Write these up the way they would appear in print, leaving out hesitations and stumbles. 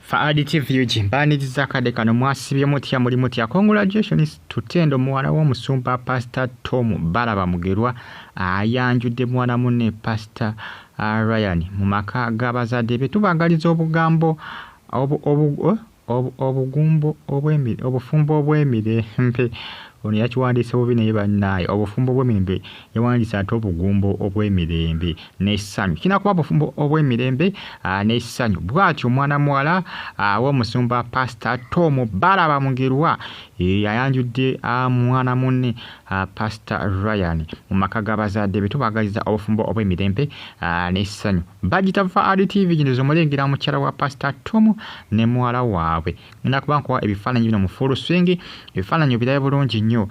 Faadi TV mbaniriza akadde kano mwasibye mutya muli mutya. Congratulations to Tendo muwala w'omusumba Pastor Tom Balaba Mugerwa ayanjudde mwana munne Pastor Ryan mu maka g'abazadde be. Tubagaliza obugambo obugumbo obw'emirembe obufumbo obw'emirembe. Ono yakiwandiise bubi naye bannaye obufumbo obw'emirembe yawandiise ate obugumbo obw'emirembe n'essanyu. Kinakuba obufumbo obw'emirembe n'essanyu. Bw'atyo omwana muwala w'omusumba Pastor Tom Balaba Mugerwa yayanjudde mwana munne Pastor Ryan mu maka g'abazadde be. Tubagaliza obufumbo obw'emirembe n'essanyu. Bagita Faadi TV gino mulengera mukyala wa Pastor Tom ne muwala waabwe. Nakuba nkuwa ebifaananyi bino mu full swing, ebifaananyi birabe bulungi nnyo.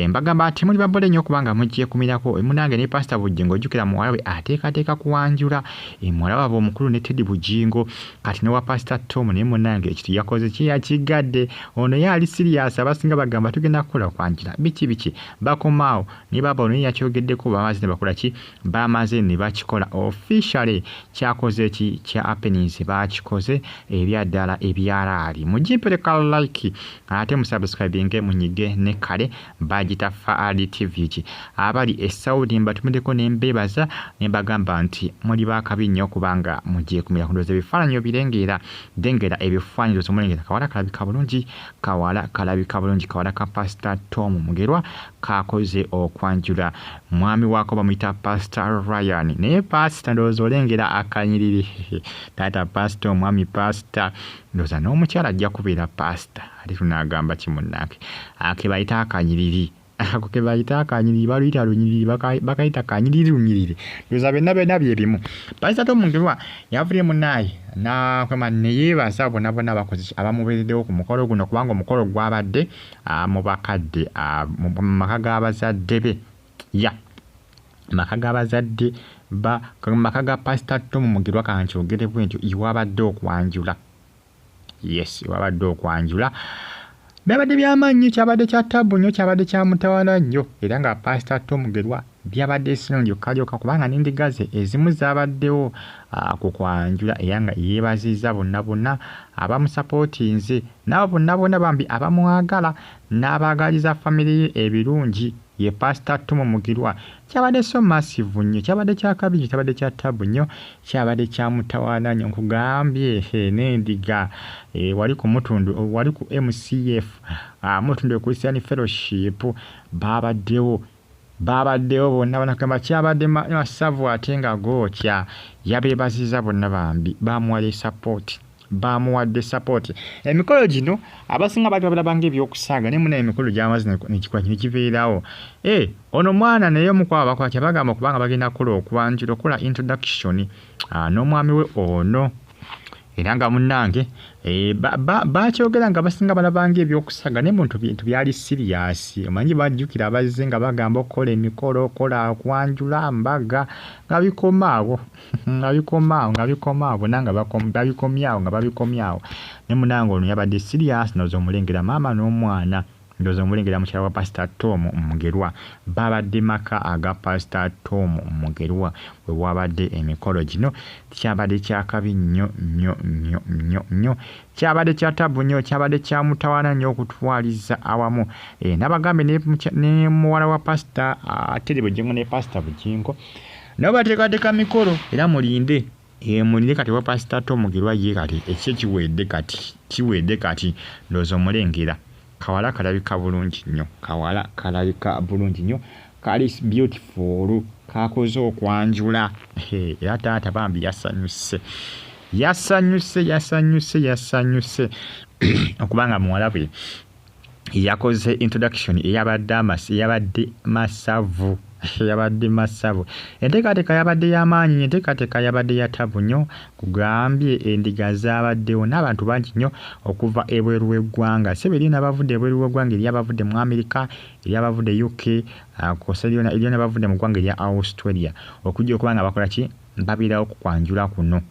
Mbagamba ati muli babole nnyo kubanga mujje kumirako emunange ne Pastor Bujingo ojjukira muwala we ateekateeka kuwanjula muwala waabwe omukulu ne Teddy Bujingo kati ne wa Pastor Tom ne munange ekiti yakoze kiyakigadde. Ono yali serious, abasinga bagamba tugenda kukola kwanjula biki bakomaawo ne baba ono yakyogeddeko bamaze ne bakola ki bamaze ne bakikola officially. Kyakoze ki kya happenings bakikoze ebyaddala ebyalaali. Mujipeleka like ate musubscribinge munyige ne kale. Bagita Faadi TV abali esaudi mbatumideko nembebaza nembagamba nti muli bakabi nnyo kubanga mujje kumira kundoza ebifaananyi birengera dengera ebifaananyi zomulengera kawala kalabika bulungi kawala ka Pastor Tom Mugerwa kakoze okwanjula mwami wako bamuyita Pastor Ryan ne Pastor ndozo olengera akanyiriri tata Pastor mwami Pastor ndoza n'omukyala ajja kubeera Pastor ali tunagamba kimunnake akebayita akanyiriri ako kebayita akanyiriri baluyita lunyiriri bakayita kanyiriri lunyiriri ndoza byonna byebimu. Pastor Tom Mugerwa yavuye munaye nakwema neyeebaza bonna bakozi abamubeereddewo ku mukolo guno kubanga omukolo gwabadde mu bakadde mu maka g'abazadde be maka g'abazadde maka ga Pastor Tom Mugerwa kankyogere bwentyo iwabadde okwanjula. Wabadde okwanjula byabadde by'amaanyi, kyabadde kya taabu nnyo, kyabadde kya mutawaana nnyo era nga Pastor Tom Mugerwa byabadde essino lyokka kubanga n'endiga ze ezimu zaabaddewo ku kwanjula era nga yeebazizza bonna abamusapootinze n'abo bonna bambi abamwagala n'abaagaliza famire ye ebirungi ye Pastor Tom Mugerwa. Kyabadde so massive nnyo, kyabadde kya kabiri, kyabadde kya taabu nnyo, kyabadde kya mutawaana nnyo. Nkugambye n'endiga wali ku mutundu wali ku MCF mutundu Christian Fellowship babaddewo bonna kamba kyabadde masavu ate nga gookya. Yabeebaziza bonna bambi bamuwadde support. Emikolo gino abasinga balabanga ebyokusaaga ne muna emikolo gy'amazi nekikwa kino kibeerawo. Ono mwana naye omukwaba bakwatya bagamba kubanga bagenda kukola okwanjula okola introduction n'omwami we ono era nga munnange bakyogera nga basinga balabanga ebyokusaaga naye muntu bintu byali serious. Omanyi bajjukira abazze nga bagamba okukola emikolo okola okwanjula mbaga nga bikomaawo babikomyawo ne munange ono yabadde serious. Ndoza omulengera maama n'omwana, ndoza omulengera mukyala wa Pastor Tom Mugerwa babadde maka aga Pastor Tom Mugerwa we wabadde emikolo gino. Kyabadde kya kabi nnyo, kyabadde kya taabu nnyo, kyabadde kya mutawaana nnyo okutwaliza awamu. Nabagambe ne muwala wa Pastor Teddy Bujingo ne Pastor Bujingo nabo bateekateeka mikolo era mulinde kati wa Pastor Tom Mugerwa ye kati ekye kiwedde kati ndowooza omulengera kawala kalabika bulungi nnyo kali beautiful kakoze okwanjula era taata bambi yasanyuse okubanga muwala we yakoze introduction eyabadde masavu. Enteekateeka yabadde y'amaanyi, enteekateeka yabadde ya taabu nnyo. Kugambye endiga zaabaddewo n'abantu bangi nnyo okuva ebweru w'eggwanga. Sebe n'abavudde ebweru w'eggwanga eri abavudde mu America, eri abavudde UK, eri n'abavudde mu ggwanga erya Australia okujja okuba nga bakola ki babeerawo ku kwanjula kuno.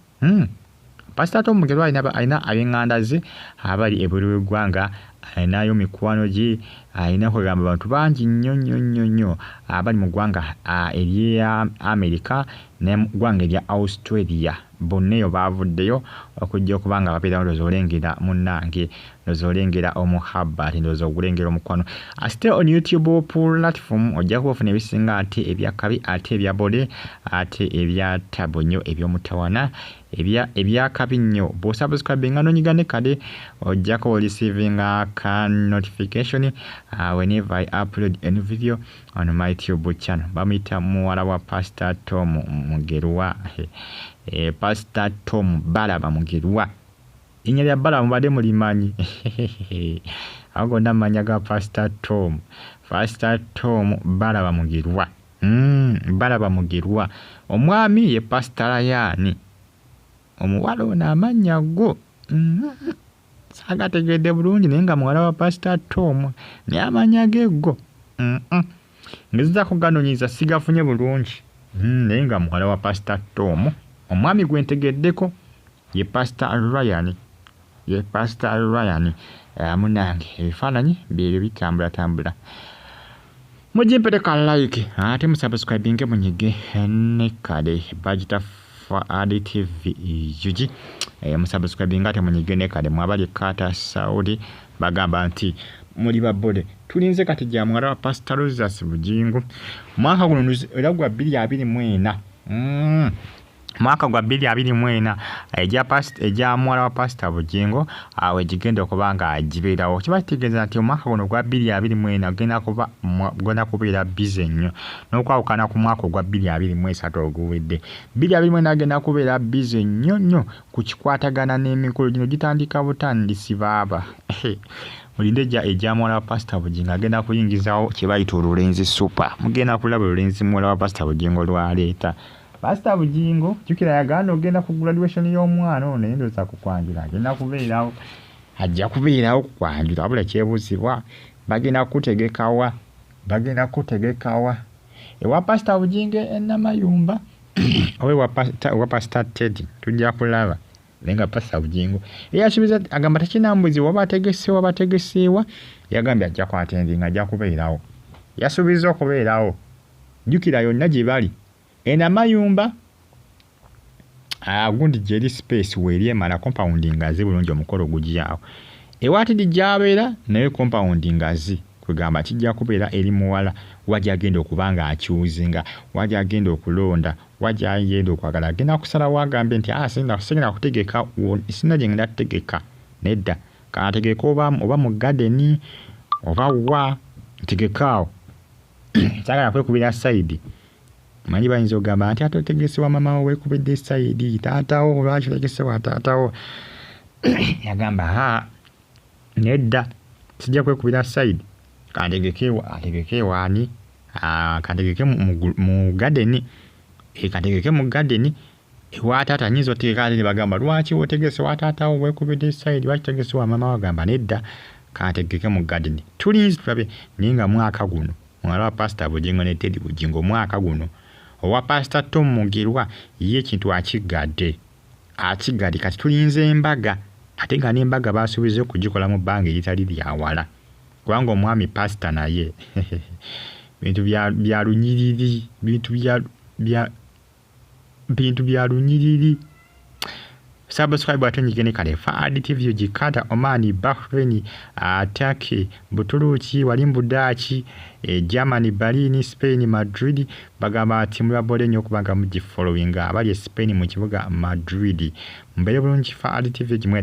Pastor Tom Mugerwa alina ab'eŋŋanda ze abali ebweru w'eggwanga, alinayo mikwano gye ayina kwegamba abantu bangi nnyo abali mu ggwanga erya America ne mu ggwanga erya Australia bonna eyo baavuddeyo okujja okuba nga babeerawo ndowooza olengera munnange ndowooza olengera omuhabba ati ndowooza ogulengera omukwano asite on YouTube platform ojja kuba ofuna ebisinga ate ebyakabi ate ebya bole ate ebya tabo nnyo eby'omutawana ebyakabi nnyo bw'osubscribinga n'onyiga ne kale ojjako olisivinga ka notification whenever I upload a new video on my YouTube channel. Bamuyita muwala wa Pastor Tom Mugerwa. Pastor Tom Balaba Mugerwa. Innya lya Balaba mubadde mulimanyi. Ago gonna manya ga Pastor Tom. Pastor Tom Balaba Mugerwa. Balaba Mugerwa. Omwami ye Pastor yani. Omuwala ono amannya go. Sagategedde bulungi naye nga muwala wa Pastor Tom naye amanya ge go. Ngezeza kuganonyiza sigafunye bulungi. Naye nga muwala wa Pastor Tom omwami gwe ntegeddeko ye Pastor Ryan. Ye Pastor Ryan munange ebifaananyi bye bitambula. Mujje mpeleka like ate musubscribinge munyige ne kale Bagita TV UG musubscribinga ate munyige ne kale mwabali Kata Saudi bagamba nti muri babole tulinze kati gya mwala wa Pastor Rosas Bugingo mwaka guno era gwa 2024 mwaka gwa 2024 ejja mwala wa Pastor Bugingo awe jigenda okubanga ajibeerawo kibategeeza nti omwaka guno gwa 2024 genda kubeera busy nnyo n'okwawukana ku mwaka gwa 2023 oguwedde 2024 agenda kubeera busy nnyo ku kikwatagana n'emikolo gino gitandika butandisi baaba mulinde ejja mwala wa Pastor Bugingo agenda kuyingizawo kye bayita olulenzi super mugenda kulaba olulenzi mwala wa Pastor Bugingo lwaleeta Pastor Bugingo jukira yaganda ogenda ku graduation y'omwana ono naye ndowooza kukwanjula agenda kubeerawo ajja kubeerawo kukwanjula wabula kyebuuzibwa bagenda kutegekawa ewa Pastor Bugingo enamayumba owa Pastor Teddy tujja kulaba lenga Pastor Bugingo eyasubiza agamba takinambuzi wabategesewa yagambye ajja kwatendinga ajja kubeerawo yasubiza okubeerawo jukira yonna gye bali enamayumba gundi jeri space weri emala compound ngazi bulungi omukolo gujyawo ewati dijabeera naye compound ngazi kugamba kijja kubeera eri muwala wajja agenda okubanga akyuzinga wajja agenda okulonda wajja agenda okwagala agenda kusala wagambe nti singa kutegeka sinna gye ngenda kutegeka nedda kanategeka oba mu garden oba wa tegekaawo sagala kwekubira side manyi bayinza ogamba nti atotegesewa mama we kubidde side taatawo lwaki otegesewa taatawo yagamba nedda sijja kwekubira side kantegeke wani kantegeke mu garden kantegeke mu garden ewa taata nyinza otegeka ne bagamba lwaki otegesewa taatawo wekubidde side lwaki otegesewa mama wagamba nedda kantegeke mu garden tulinzi tulabe ninga mwaka guno mwala wa Pastor Bugingo ne Teddy Bugingo mwaka guno owa Pastor Tom Mugerwa ye kintu akigadde kati tulinze embaga ate nga n'embaga basuubiza okugikola mu bbanga eritali lyawala kubanga omwami Pastor naye bintu bya lunyiriri bintu bya lunyiriri subscribe atonyigene kale Fadi TV ugikata Omani Bahrain Turkey Buturuki Walimbudachi Germany Berlin Spain Madrid bagamba ati mubabole nnyo kubanga mugi following abali Spain mu kibuga Madrid mbere bulungi Fadi TV